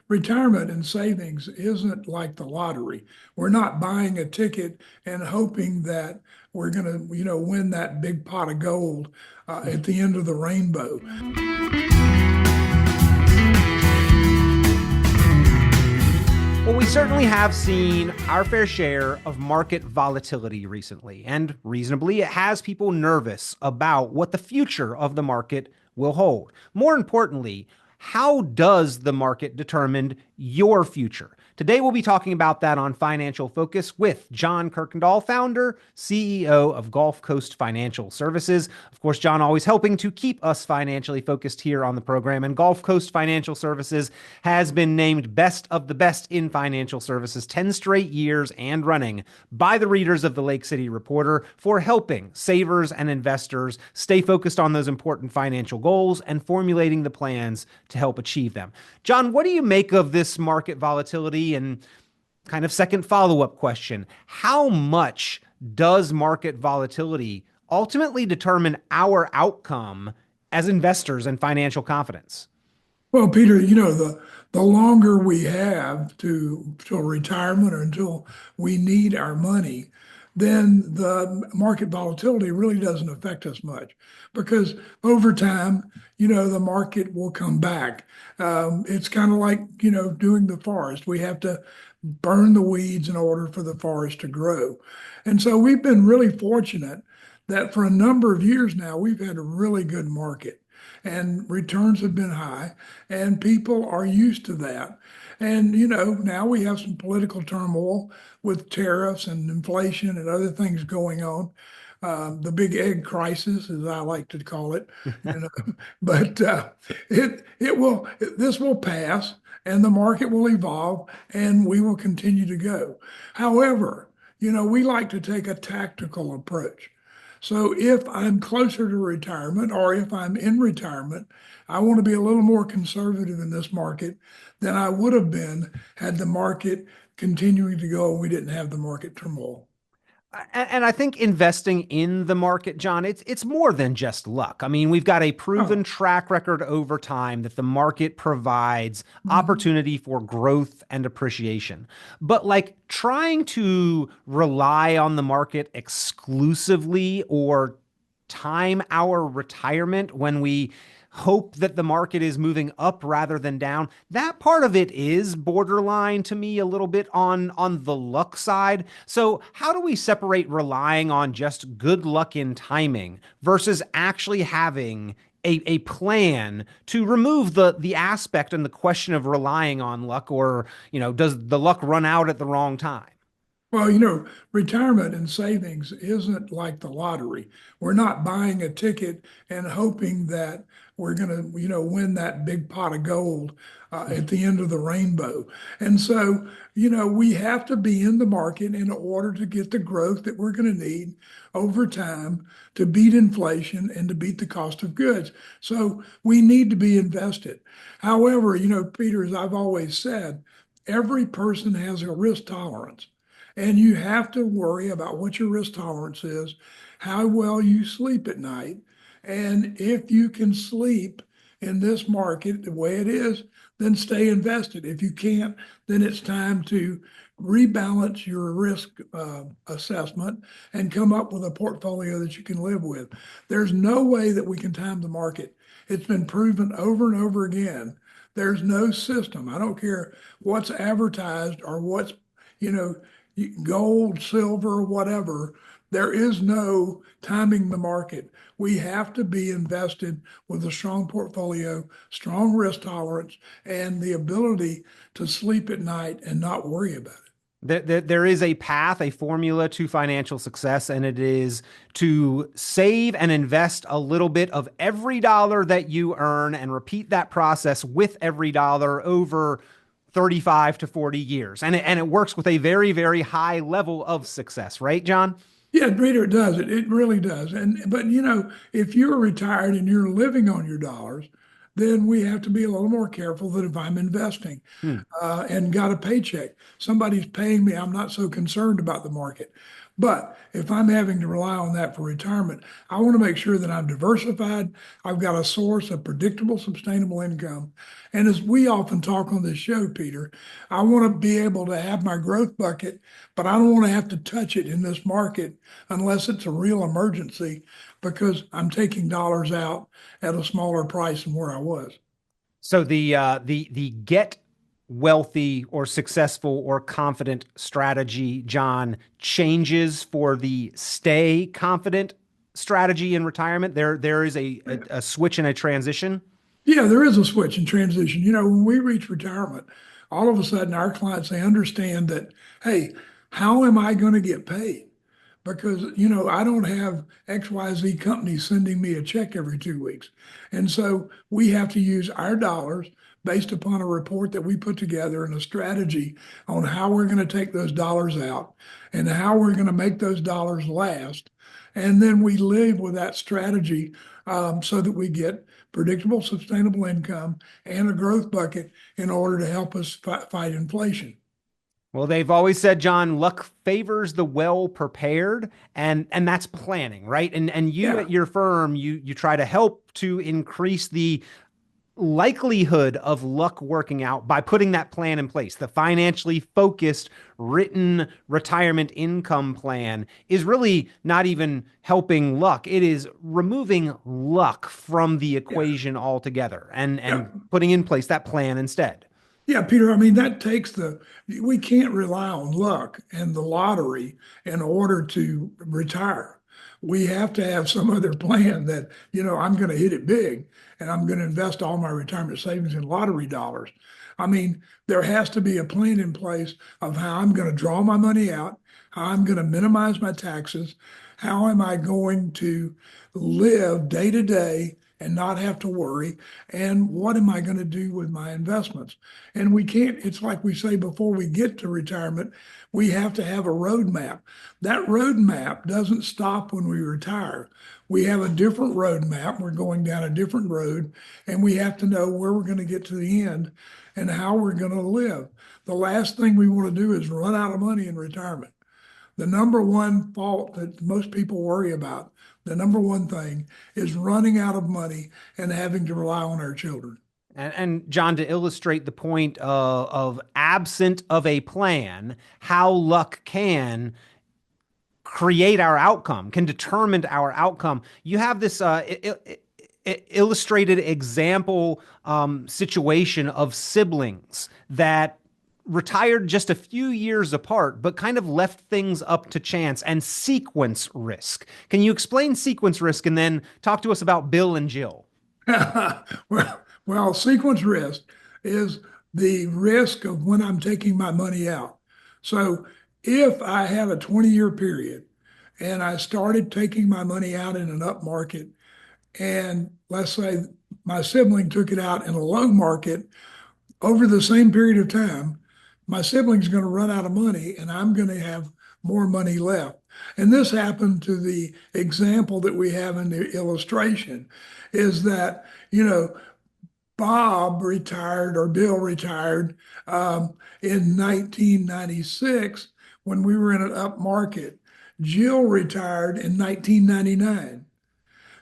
retirement and savings isn't like the lottery. We're not buying a ticket and hoping that we're going to, win that big pot of gold at the end of the rainbow. Well, we certainly have seen our fair share of market volatility recently, and reasonably, it has people nervous about what the future of the market will hold. More importantly, how does the market determine your future? Today, we'll be talking about that on Financial Focus with John Kuykendall, founder, CEO of GulfCoast Financial Services. Of course, John always helping to keep us financially focused here on the program. And GulfCoast Financial Services has been named best of the best in financial services 10 straight years and running by the readers of the Lake City Reporter for helping savers and investors stay focused on those important financial goals and formulating the plans to help achieve them. John, what do you make of this market volatility? And kind of second follow-up question, how much does market volatility ultimately determine our outcome as investors and financial confidence? Well, Peter, the longer we have till retirement or until we need our money, then the market volatility really doesn't affect us much because over time, the market will come back. It's kind of like, doing the forest. We have to burn the weeds in order for the forest to grow. And so we've been really fortunate that for a number of years now, we've had a really good market and returns have been high and people are used to that. And, now we have some political turmoil with tariffs and inflation and other things going on. The big egg crisis, as I like to call it, but this will pass, and the market will evolve, and we will continue to go. However, we like to take a tactical approach. So if I'm closer to retirement or if I'm in retirement, I want to be a little more conservative in this market than I would have been had the market continuing to go and we didn't have the market turmoil. And I think investing in the market, John, it's more than just luck. I mean, we've got a proven Oh, track record over time that the market provides mhm. opportunity for growth and appreciation. But like trying to rely on the market exclusively or time our retirement when we hope that the market is moving up rather than down, that part of it is borderline to me a little bit on the luck side. So how do we separate relying on just good luck in timing versus actually having a plan to remove the aspect and the question of relying on luck, or does the luck run out at the wrong time? Well, retirement and savings isn't like the lottery. We're not buying a ticket and hoping that we're going to, win that big pot of gold at the end of the rainbow. And so, we have to be in the market in order to get the growth that we're going to need over time to beat inflation and to beat the cost of goods. So we need to be invested. However, Peter, as I've always said, every person has a risk tolerance. And you have to worry about what your risk tolerance is, how well you sleep at night. And if you can sleep in this market the way it is, then stay invested. If you can't, then it's time to rebalance your risk assessment and come up with a portfolio that you can live with. There's no way that we can time the market. It's been proven over and over again. There's no system. I don't care what's advertised or what's, you know, gold, silver, whatever. There is no timing the market. We have to be invested with a strong portfolio, strong risk tolerance, and the ability to sleep at night and not worry about it. There is a path, a formula to financial success, and it is to save and invest a little bit of every dollar that you earn and repeat that process with every dollar over 35 to 40 years. And it works with a very, very high level of success, right, John? Yeah, Reader, it does. It really does. But if you're retired and you're living on your dollars, then we have to be a little more careful that if I'm investing Hmm. and got a paycheck, somebody's paying me, I'm not so concerned about the market. But if I'm having to rely on that for retirement, I want to make sure that I'm diversified. I've got a source of predictable, sustainable income. And as we often talk on this show, Peter, I want to be able to have my growth bucket, but I don't want to have to touch it in this market unless it's a real emergency because I'm taking dollars out at a smaller price than where I was. So the get wealthy or successful or confident strategy, John, changes for the stay confident strategy in retirement. There is a switch and a transition. Yeah, there is a switch in transition. When we reach retirement, all of a sudden our clients, they understand that, hey, how am I going to get paid? Because, I don't have XYZ company sending me a check every 2 weeks. And so we have to use our dollars based upon a report that we put together and a strategy on how we're going to take those dollars out and how we're going to make those dollars last. And then we live with that strategy so that we get predictable, sustainable income and a growth bucket in order to help us fight inflation. Well, they've always said, John, luck favors the well prepared, and that's planning, right? And you Yeah, at your firm, you try to help to increase the likelihood of luck working out by putting that plan in place. The financially focused written retirement income plan is really not even helping luck. It is removing luck from the yeah, equation altogether and yeah. putting in place that plan instead. Yeah, Peter, I mean, we can't rely on luck and the lottery in order to retire. We have to have some other plan that, I'm going to hit it big and I'm going to invest all my retirement savings in lottery dollars. I mean, there has to be a plan in place of how I'm going to draw my money out, how I'm going to minimize my taxes, how am I going to live day to day and not have to worry, and what am I going to do with my investments? And we can't, it's like we say before we get to retirement, we have to have a roadmap. That roadmap doesn't stop when we retire. We have a different roadmap. We're going down a different road, and we have to know where we're going to get to the end and how we're going to live. The last thing we want to do is run out of money in retirement. The number one fault that most people worry about, the number one thing is running out of money and having to rely on our children. And John, to illustrate the point of absent of a plan, how luck can create our outcome, can determine our outcome. You have this illustrated example situation of siblings that retired just a few years apart, but kind of left things up to chance and sequence risk. Can you explain sequence risk and then talk to us about Bill and Jill? well, sequence risk is the risk of when I'm taking my money out. So if I had a 20-year period and I started taking my money out in an up market, and let's say my sibling took it out in a low market over the same period of time, my sibling's going to run out of money and I'm going to have more money left. And this happened to the example that we have in the illustration is that, Bob retired or Bill retired in 1996 when we were in an up market. Jill retired in 1999.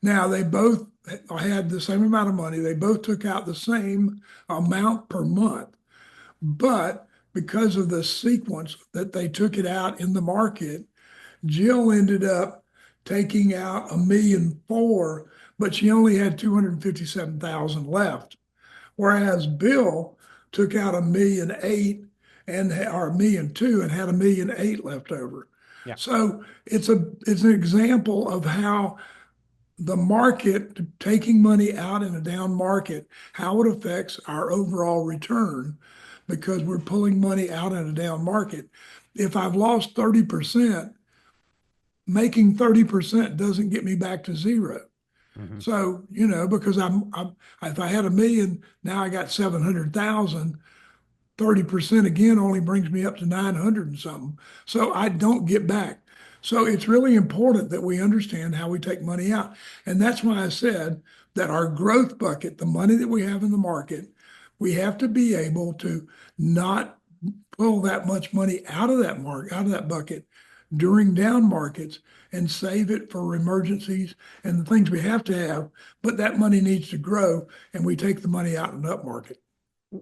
Now, they both had the same amount of money. They both took out the same amount per month. But because of the sequence that they took it out in the market, Jill ended up taking out $1,400,000, but she only had 257,000 left. Whereas Bill took out $1,800,000 and or $1,200,000 and had $1,800,000 left over. Yeah. So it's an example of how the market, taking money out in a down market, how it affects our overall return because we're pulling money out in a down market. If I've lost 30%, making 30% doesn't get me back to zero. Mm-hmm. So, because if I had 1,000,000, now I got 700,000, 30% again only brings me up to 900 and something. So I don't get back. So it's really important that we understand how we take money out. And that's why I said that our growth bucket, the money that we have in the market, we have to be able to not pull that much money out of that bucket during down markets and save it for emergencies and the things we have to have, but that money needs to grow and we take the money out in an up market.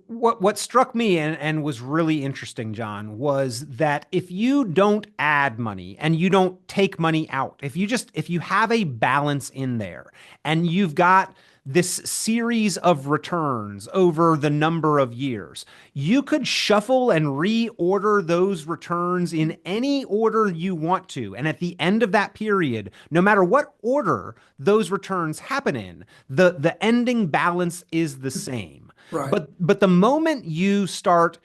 What struck me and was really interesting, John, was that if you don't add money and you don't take money out, if you have a balance in there and you've got this series of returns over the number of years, you could shuffle and reorder those returns in any order you want to. And at the end of that period, no matter what order those returns happen in, the ending balance is the same. Right. But the moment you start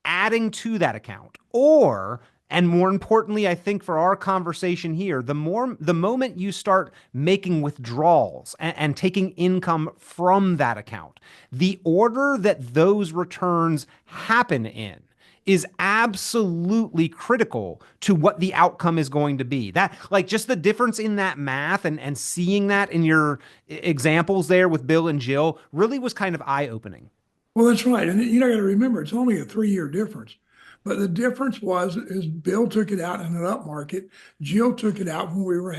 adding to that account, or and more importantly, I think for our conversation here, the moment you start making withdrawals and taking income from that account, the order that those returns happen in is absolutely critical to what the outcome is going to be. That, like, just the difference in that math and seeing that in your examples there with Bill and Jill really was kind of eye-opening. Well, that's right. And you know, got to remember, it's only a 3-year difference. But the difference was is Bill took it out in an up market. Jill took it out when we were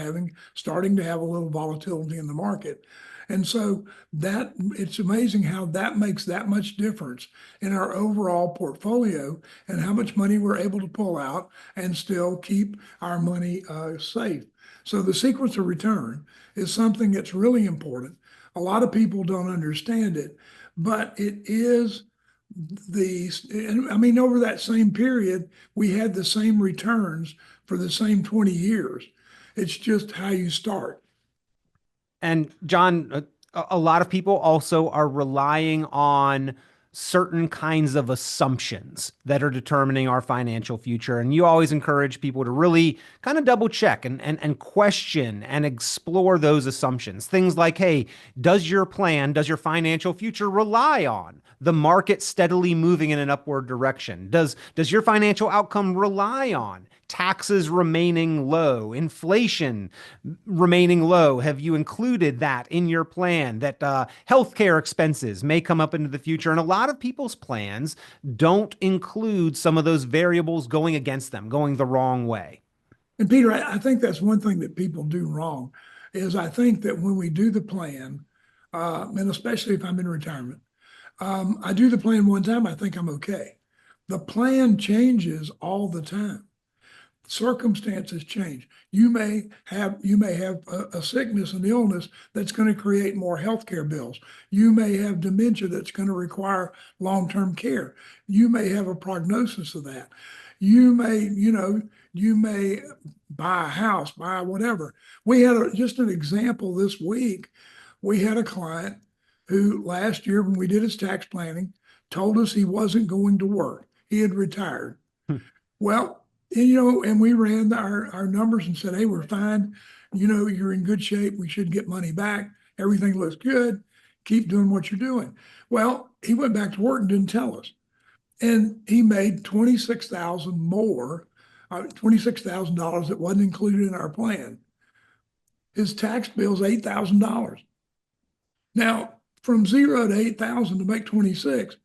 starting to have a little volatility in the market. And so that it's amazing how that makes that much difference in our overall portfolio and how much money we're able to pull out and still keep our money safe. So the sequence of return is something that's really important. A lot of people don't understand it, but it is I mean, over that same period, we had the same returns for the same 20 years. It's just how you start. And John, a lot of people also are relying on certain kinds of assumptions that are determining our financial future. And you always encourage people to really kind of double check and question and explore those assumptions. Things like, hey, does your financial future rely on the market steadily moving in an upward direction? Does your financial outcome rely on taxes remaining low, inflation remaining low? Have you included that in your plan? That healthcare expenses may come up into the future. And a lot of people's plans don't include some of those variables going against them, going the wrong way. And Peter, I think that's one thing that people do wrong is I think that when we do the plan, and especially if I'm in retirement, I do the plan one time, I think I'm okay. The plan changes all the time. Circumstances change. You may have a sickness and illness that's going to create more healthcare bills. You may have dementia that's going to require long-term care. You may have a prognosis of that. You may buy a house, buy whatever. We had just an example this week. We had a client who last year when we did his tax planning told us he wasn't going to work. He had retired. Well, and we ran our numbers and said, hey, we're fine. You're in good shape. We should get money back. Everything looks good. Keep doing what you're doing. Well, he went back to work and didn't tell us. And he made $26,000 more, $26,000 that wasn't included in our plan. His tax bill is $8,000. Now, from 0 to 8,000 to make 26,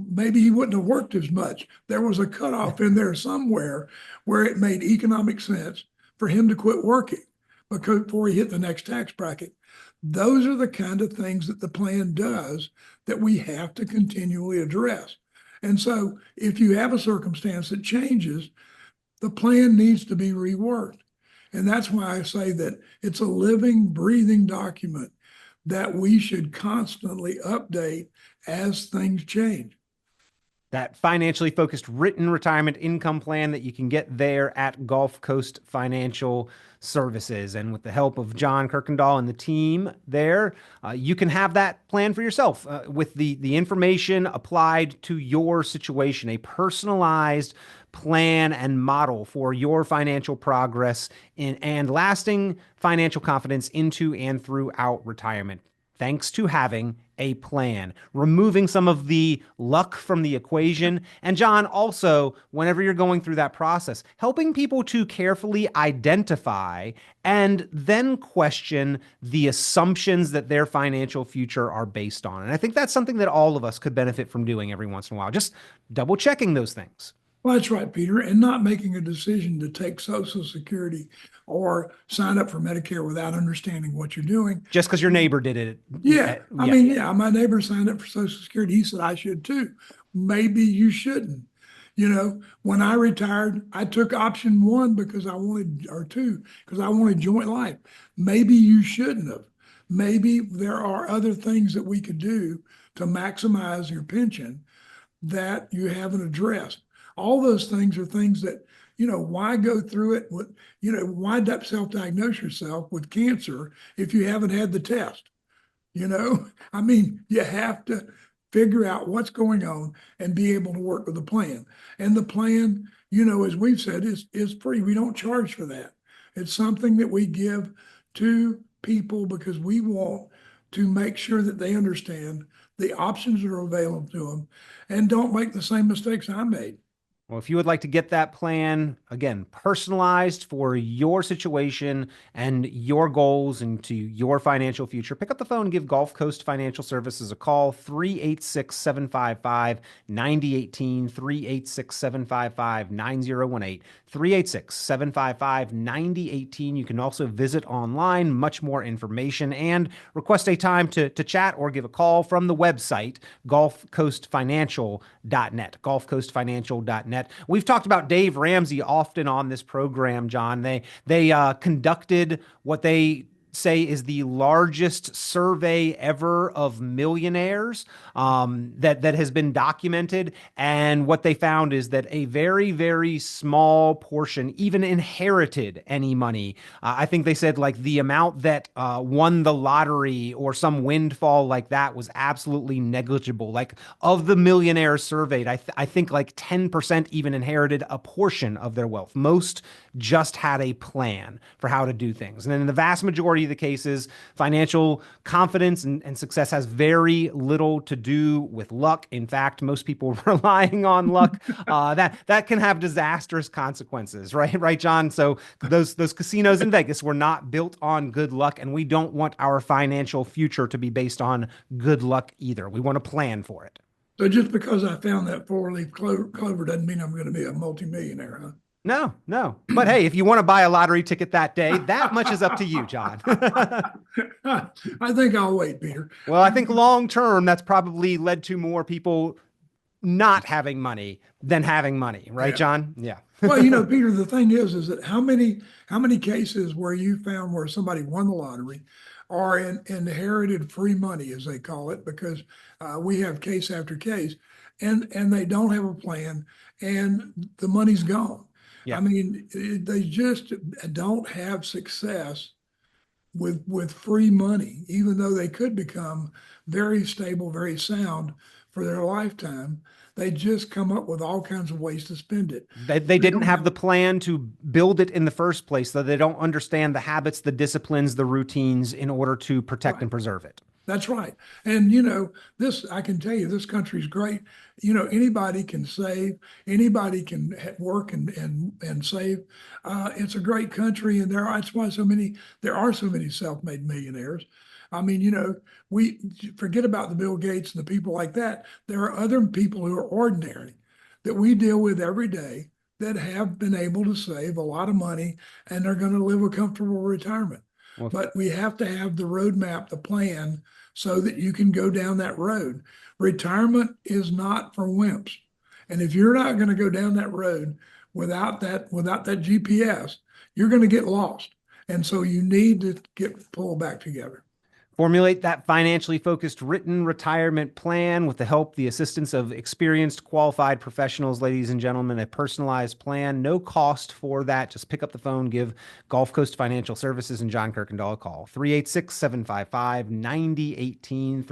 maybe he wouldn't have worked as much. There was a cutoff in there somewhere where it made economic sense for him to quit working before he hit the next tax bracket. Those are the kind of things that the plan does that we have to continually address. And so if you have a circumstance that changes, the plan needs to be reworked. And that's why I say that it's a living, breathing document that we should constantly update as things change. That financially focused written retirement income plan that you can get there at Gulf Coast Financial Services. And with the help of John Kuykendall and the team there, you can have that plan for yourself with the information applied to your situation, a personalized plan and model for your financial progress and lasting financial confidence into and throughout retirement. Thanks to having a plan, removing some of the luck from the equation. And John, also, whenever you're going through that process, helping people to carefully identify and then question the assumptions that their financial future are based on. And I think that's something that all of us could benefit from doing every once in a while, just double checking those things. Well, that's right, Peter, and not making a decision to take Social Security or sign up for Medicare without understanding what you're doing. Just because your neighbor did it. Yeah, I Yeah. mean, yeah, my neighbor signed up for Social Security. He said I should too. Maybe you shouldn't. When I retired, I took option one because I wanted, or two, because I wanted joint life. Maybe you shouldn't have. Maybe there are other things that we could do to maximize your pension that you haven't addressed. All those things are things that, why go through it with, why self-diagnose yourself with cancer if you haven't had the test? I mean, you have to figure out what's going on and be able to work with a plan. And the plan, as we've said, is free. We don't charge for that. It's something that we give to people because we want to make sure that they understand the options that are available to them and don't make the same mistakes I made. Well, if you would like to get that plan, again, personalized for your situation and your goals into your financial future, pick up the phone and give Gulf Coast Financial Services a call, 386-755-9018, 386-755-9018, 386-755-9018. You can also visit online, much more information, and request a time to chat or give a call from the website, gulfcoastfinancial.net, gulfcoastfinancial.net. We've talked about Dave Ramsey often on this program, John. They conducted what they say is the largest survey ever of millionaires that has been documented. And what they found is that a very, very small portion even inherited any money. I think they said like the amount that won the lottery or some windfall like that was absolutely negligible. Like of the millionaires surveyed, I think like 10% even inherited a portion of their wealth. Most just had a plan for how to do things. And then in the vast majority of the cases, financial confidence and success has very little to do with luck. In fact, most people relying on luck, that can have disastrous consequences, right? Right, John? So those casinos in Vegas were not built on good luck, and we don't want our financial future to be based on good luck either. We want to plan for it. So just because I found that four-leaf clover doesn't mean I'm going to be a multimillionaire, No, no. But hey, if you want to buy a lottery ticket that day, that much is up to you, John. huh? I think I'll wait, Peter. Well, I think long term, that's probably led to more people not having money than having money, right, Yeah. John? Yeah. Well, Peter, the thing is that how many cases where you found where somebody won the lottery or inherited free money, as they call it, because we have case after case, and they don't have a plan, and the money's gone. I Yeah. mean, they just don't have success with free money, even though they could become very stable, very sound for their lifetime. They just come up with all kinds of ways to spend it. They They didn't don't have have, the plan to build it in the first place, so they don't understand the habits, the disciplines, the routines in order to protect right. and preserve it. That's right. And this I can tell you, this country's great. Anybody can save, anybody can work and save. It's a great country, and there are so many self-made millionaires. I mean, we forget about the Bill Gates and the people like that. There are other people who are ordinary that we deal with every day that have been able to save a lot of money and are going to live a comfortable retirement. Well, But we have to have the roadmap, the plan, so that you can go down that road. Retirement is not for wimps. And if you're not going to go down that road without that GPS, you're going to get lost. And so you need to get pulled back together. formulate that financially focused written retirement plan with the help, the assistance of experienced, qualified professionals, ladies and gentlemen, a personalized plan. No cost for that. Just pick up the phone, give Gulf Coast Financial Services and John Kuykendall a call. 386-755-9018,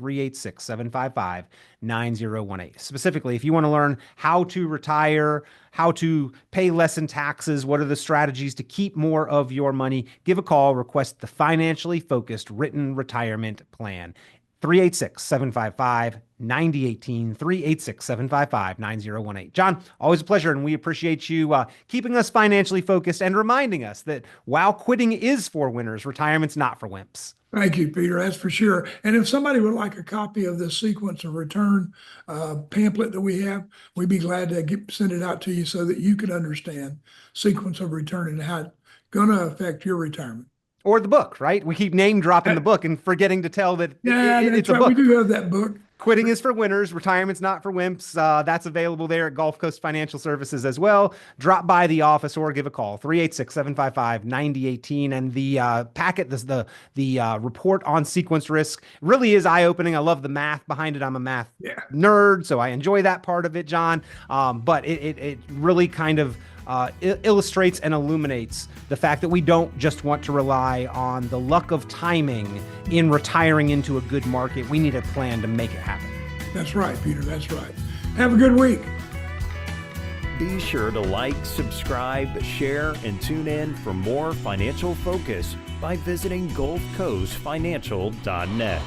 386-755-9018. Specifically, if you want to learn how to retire, how to pay less in taxes, what are the strategies to keep more of your money, give a call, request the financially focused written retirement plan. 386-755-9018, 386-755-9018. John, always a pleasure, and we appreciate you keeping us financially focused and reminding us that while quitting is for winners, retirement's not for wimps. Thank you, Peter. That's for sure. And if somebody would like a copy of this sequence of return pamphlet that we have, we'd be glad to send it out to you so that you can understand sequence of return and how it's going to affect your retirement. Or the book, right? We keep name dropping the book and forgetting to tell that it's a book. We do have that book. Quitting is for winners, retirement's not for wimps. That's available there at GulfCoast Financial Services as well. Drop by the office or give a call, 386-755-9018. And the packet, the report on sequence risk really is eye-opening. I love the math behind it. I'm a math nerd, so I enjoy that part of it, John. But it really kind of illustrates and illuminates the fact that we don't just want to rely on the luck of timing in retiring into a good market. We need a plan to make it happen. That's right, Peter. That's right. Have a good week. Be sure to like, subscribe, share, and tune in for more financial focus by visiting GulfCoastFinancial.net.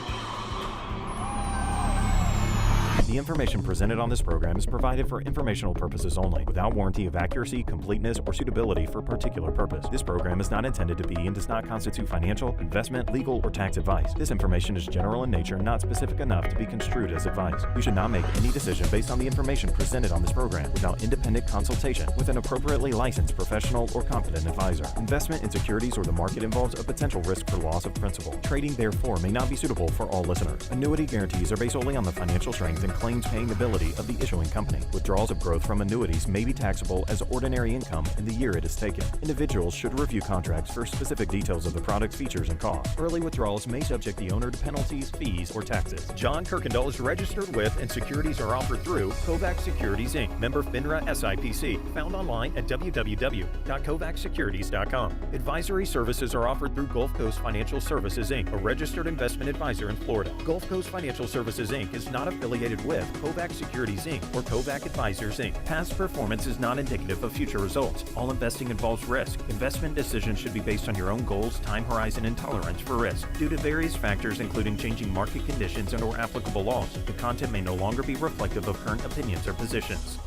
The information presented on this program is provided for informational purposes only, without warranty of accuracy, completeness, or suitability for a particular purpose. This program is not intended to be and does not constitute financial, investment, legal, or tax advice. This information is general in nature and not specific enough to be construed as advice. You should not make any decision based on the information presented on this program without independent consultation with an appropriately licensed professional or competent advisor. Investment in securities or the market involves a potential risk for loss of principal. Trading, therefore, may not be suitable for all listeners. Annuity guarantees are based solely on the financial strength and claims-paying ability of the issuing company. Withdrawals of growth from annuities may be taxable as ordinary income in the year it is taken. Individuals should review contracts for specific details of the product's features and costs. Early withdrawals may subject the owner to penalties, fees, or taxes. John Kuykendall is registered with and securities are offered through Kovac Securities Inc., member FINRA SIPC, found online at www.kovacsecurities.com. Advisory services are offered through GulfCoast Financial Services Inc., a registered investment advisor in Florida. GulfCoast Financial Services Inc. is not affiliated with Kovac Securities Inc. or Kovac Advisors Inc. Past performance is not indicative of future results. All investing involves risk. Investment decisions should be based on your own goals, time horizon, and tolerance for risk. Due to various factors including changing market conditions and/or applicable laws, the content may no longer be reflective of current opinions or positions.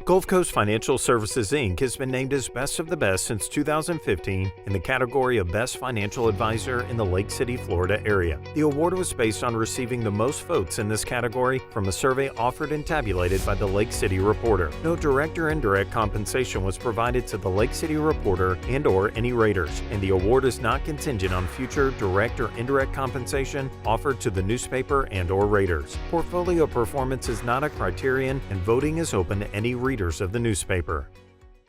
GulfCoast Financial Services Inc. has been named as Best of the Best since 2015 in the category of Best Financial Advisor in the Lake City, Florida area. The award was based on receiving the most votes in this category from a survey offered and tabulated by the Lake City Reporter. No direct or indirect compensation was provided to the Lake City Reporter and/or any raters, and the award is not contingent on future direct or indirect compensation offered to the newspaper and/or raters. Portfolio performance is not a criterion, and voting is open to any readers of the newspaper.